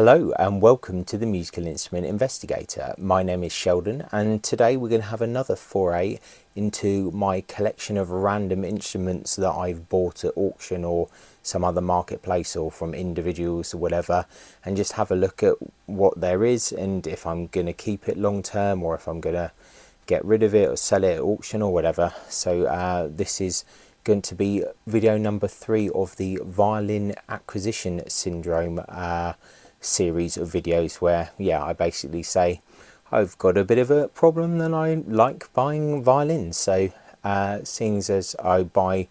Hello and welcome to the Musical Instrument Investigator. My name is Sheldon and today we're going to have another foray into my collection of random instruments that I've bought at auction or some other marketplace or from individuals or whatever, and just have a look at what there is and if I'm going to keep it long term or if I'm going to get rid of it or sell it at auction or whatever. So this is going to be video number 3 of the Violin acquisition syndrome series of videos where I basically say I've got a bit of a problem and I like buying violins. So seeing as I buy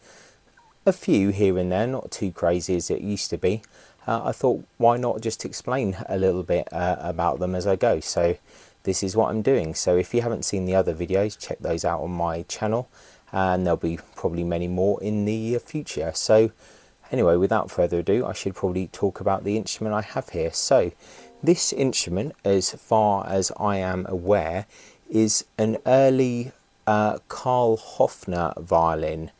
a few here and there, not too crazy as it used to be, I thought why not just explain a little bit about them as I go. So this is what I'm doing. So if you haven't seen the other videos, check those out on my channel, and there'll be probably many more in the future. So anyway, without further ado, I should probably talk about the instrument I have here. So this instrument, as far as I am aware, is an early Karl Hofner violin,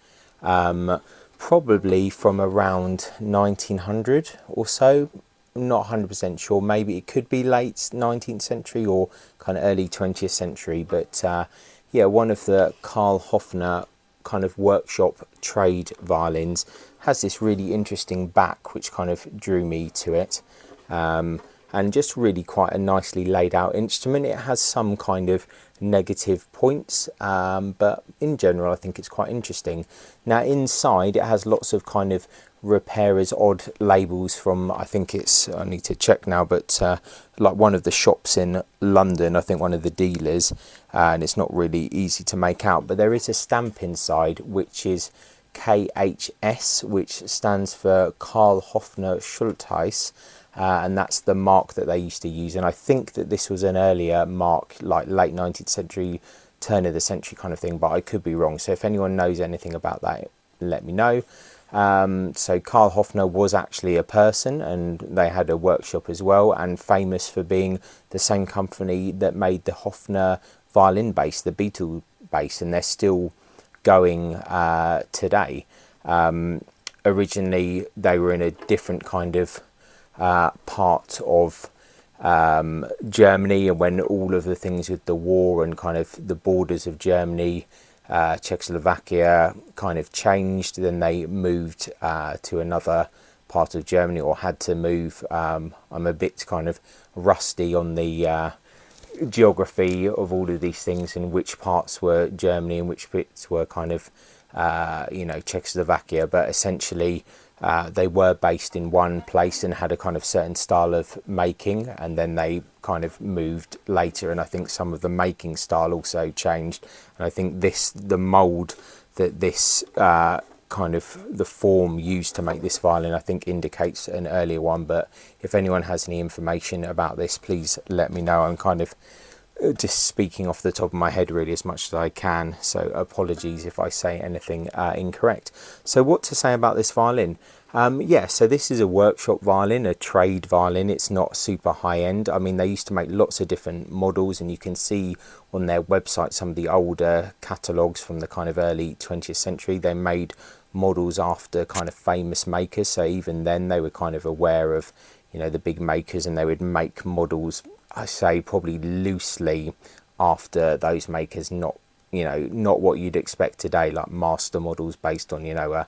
probably from around 1900 or so. I'm not 100% sure. Maybe it could be late 19th century or kind of early 20th century. But yeah, one of the Karl Hofner kind of workshop trade violins. Has this really interesting back which kind of drew me to it, and just really quite a nicely laid out instrument. It has some kind of negative points, but in general I think it's quite interesting. Now inside it has lots of kind of repairers odd labels from, I think it's, I need to check now, but like one of the shops in London, I think one of the dealers, and it's not really easy to make out, but there is a stamp inside which is KHS, which stands for Karl Hofner Schultheiss, and that's the mark that they used to use. And I think that this was an earlier mark, like late 19th century, turn of the century kind of thing, but I could be wrong. So if anyone knows anything about that, let me know. So Karl Hofner was actually a person, and they had a workshop as well, and famous for being the same company that made the Hofner violin bass, the Beetle bass, and they're still going today. Originally they were in a different kind of part of Germany, and when all of the things with the war and kind of the borders of Germany, Czechoslovakia kind of changed, then they moved to another part of Germany, or had to move. I'm a bit kind of rusty on the geography of all of these things and which parts were Germany and which bits were kind of Czechoslovakia, but essentially they were based in one place and had a kind of certain style of making, and then they kind of moved later, and I think some of the making style also changed. And I think the mold that this kind of the form used to make this violin, I think indicates an earlier one. But if anyone has any information about this, please let me know. I'm kind of just speaking off the top of my head really as much as I can, so apologies if I say anything incorrect. So what to say about this violin? So this is a workshop violin, a trade violin. It's not super high end. I mean, they used to make lots of different models, and you can see on their website some of the older catalogues from the kind of early 20th century. They made models after kind of famous makers, so even then they were kind of aware of, the big makers, and they would make models, I say probably loosely after those makers, not what you'd expect today, like master models based on a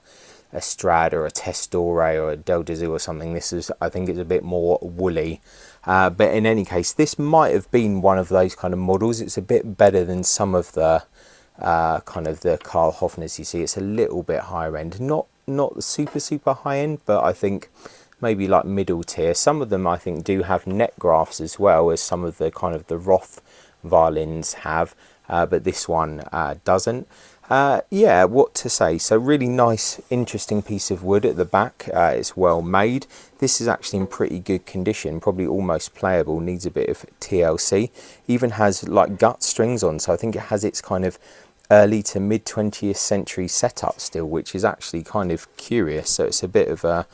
Strad or a Testore or a Del Dezou or something. This is, I think it's a bit more woolly, but in any case this might have been one of those kind of models. It's a bit better than some of the kind of the Karl Hofners you see. It's a little bit higher end, not super high end, but I think maybe like middle tier. Some of them I think do have neck graphs as well as some of the kind of the Roth violins have, but this one doesn't. What to say? So really nice, interesting piece of wood at the back. It's well made. This is actually in pretty good condition, probably almost playable, needs a bit of TLC. Even has like gut strings on, so I think it has its kind of early to mid 20th century setup still, which is actually kind of curious. So it's a bit of a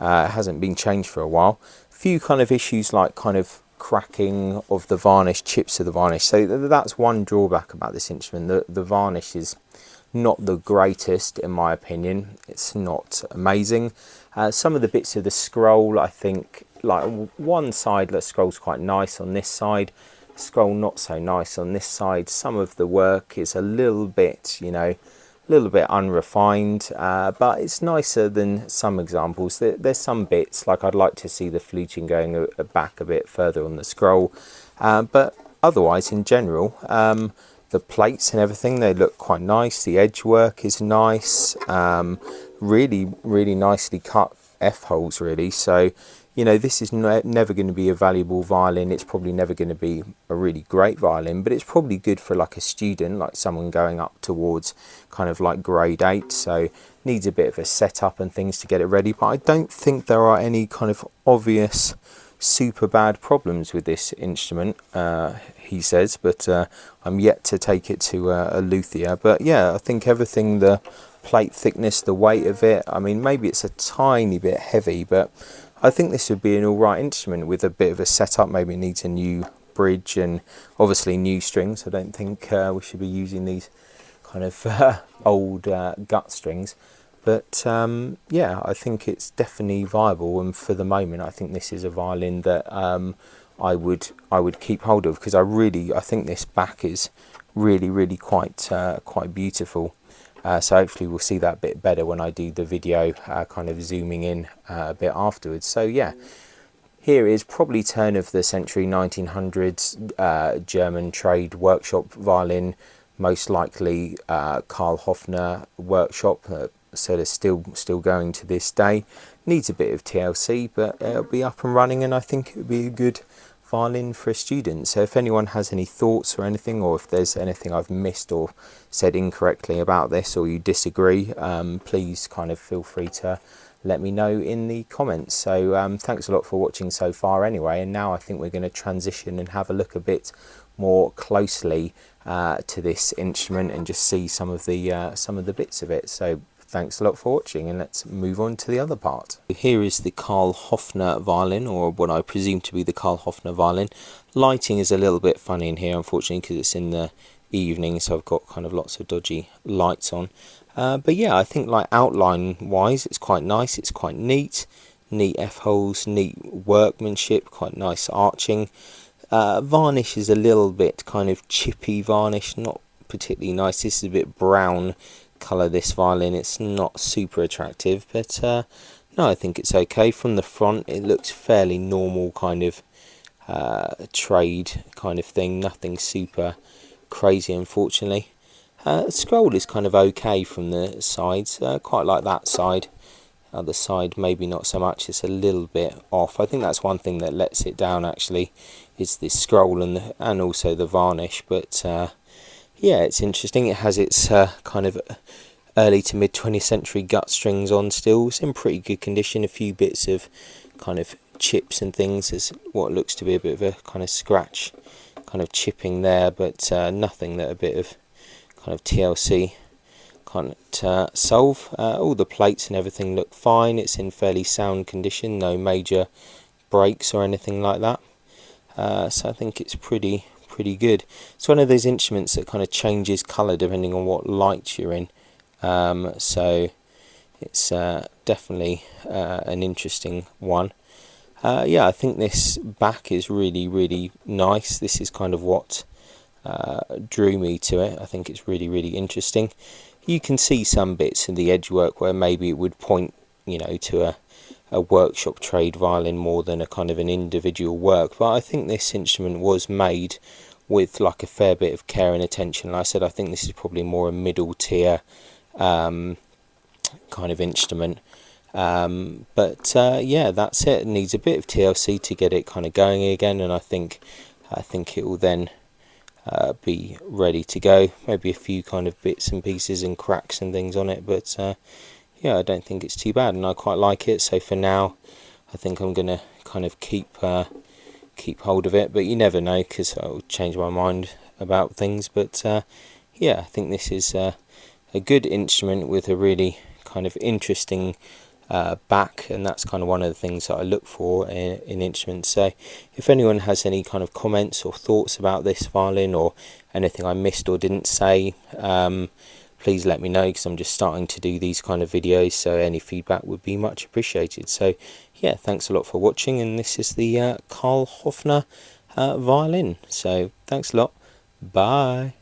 hasn't been changed for a while. Few kind of issues like kind of cracking of the varnish, chips of the varnish. So that's one drawback about this instrument. The varnish is not the greatest in my opinion. It's not amazing. Some of the bits of the scroll I think like one side that scroll's quite nice on this side, scroll not so nice on this side. Some of the work is a little bit, you know, a little bit unrefined, but it's nicer than some examples. There's some bits, like I'd like to see the fluting going back a bit further on the scroll, but otherwise in general, the plates and everything, they look quite nice. The edge work is nice, really nicely cut F holes really. So, you know, this is never going to be a valuable violin. It's probably never going to be a really great violin, but it's probably good for like a student, like someone going up towards kind of like grade 8. So needs a bit of a setup and things to get it ready. But I don't think there are any kind of obvious super bad problems with this instrument, he says, but I'm yet to take it to a luthier. But yeah, I think everything, the plate thickness, the weight of it, I mean, maybe it's a tiny bit heavy, but I think this would be an alright instrument with a bit of a setup. Maybe it needs a new bridge and obviously new strings. I don't think we should be using these kind of old gut strings. But yeah, I think it's definitely viable, and for the moment I think this is a violin that I would keep hold of, because I think this back is really quite beautiful. So hopefully we'll see that bit better when I do the video, kind of zooming in a bit afterwards. So yeah, here is probably turn of the century 1900s German trade workshop violin, most likely Karl Hofner Workshop. So they're still going to this day. Needs a bit of TLC, but it'll be up and running, and I think it would be a good violin for a student. So if anyone has any thoughts or anything, or if there's anything I've missed or said incorrectly about this, or you disagree, please kind of feel free to let me know in the comments. So thanks a lot for watching so far anyway, and now I think we're going to transition and have a look a bit more closely to this instrument and just see some of the bits of it. So thanks a lot for watching, and let's move on to the other part. Here is the Karl Hofner violin, or what I presume to be the Karl Hofner violin. Lighting is a little bit funny in here, unfortunately, because it's in the evening, so I've got kind of lots of dodgy lights on. But yeah, I think like outline wise it's quite nice, it's quite neat F holes, neat workmanship, quite nice arching. Varnish is a little bit kind of chippy varnish, not particularly nice. This is a bit brown colour, this violin. It's not super attractive, but no, I think it's okay. From the front it looks fairly normal, kind of trade kind of thing, nothing super crazy unfortunately. Scroll is kind of okay from the sides, quite like that side. Other side maybe not so much, it's a little bit off. I think that's one thing that lets it down actually, is this scroll and also the varnish. But yeah, it's interesting. It has its kind of early to mid 20th century gut strings on still. It's in pretty good condition. A few bits of kind of chips and things. There's what looks to be a bit of a kind of scratch kind of chipping there, but nothing that a bit of kind of TLC can't solve. All the plates and everything look fine. It's in fairly sound condition, no major breaks or anything like that. So I think it's pretty good. It's one of those instruments that kind of changes colour depending on what light you're in. So it's definitely an interesting one. Yeah, I think this back is really nice. This is kind of what drew me to it. I think it's really interesting. You can see some bits in the edge work where maybe it would point, you know, to a workshop trade violin more than a kind of an individual work, but I think this instrument was made with like a fair bit of care and attention. Like I said, I think this is probably more a middle tier kind of instrument. But yeah, that's it. It needs a bit of TLC to get it kind of going again, and I think it will then be ready to go. Maybe a few kind of bits and pieces and cracks and things on it, but yeah, I don't think it's too bad, and I quite like it. So for now, I think I'm gonna kind of keep hold of it, but you never know, because I'll change my mind about things. But yeah, I think this is a good instrument with a really kind of interesting back, and that's kind of one of the things that I look for in instruments. So if anyone has any kind of comments or thoughts about this violin, or anything I missed or didn't say, please let me know, because I'm just starting to do these kind of videos, so any feedback would be much appreciated. So yeah, thanks a lot for watching, and this is the Karl Hofner violin. So thanks a lot. Bye.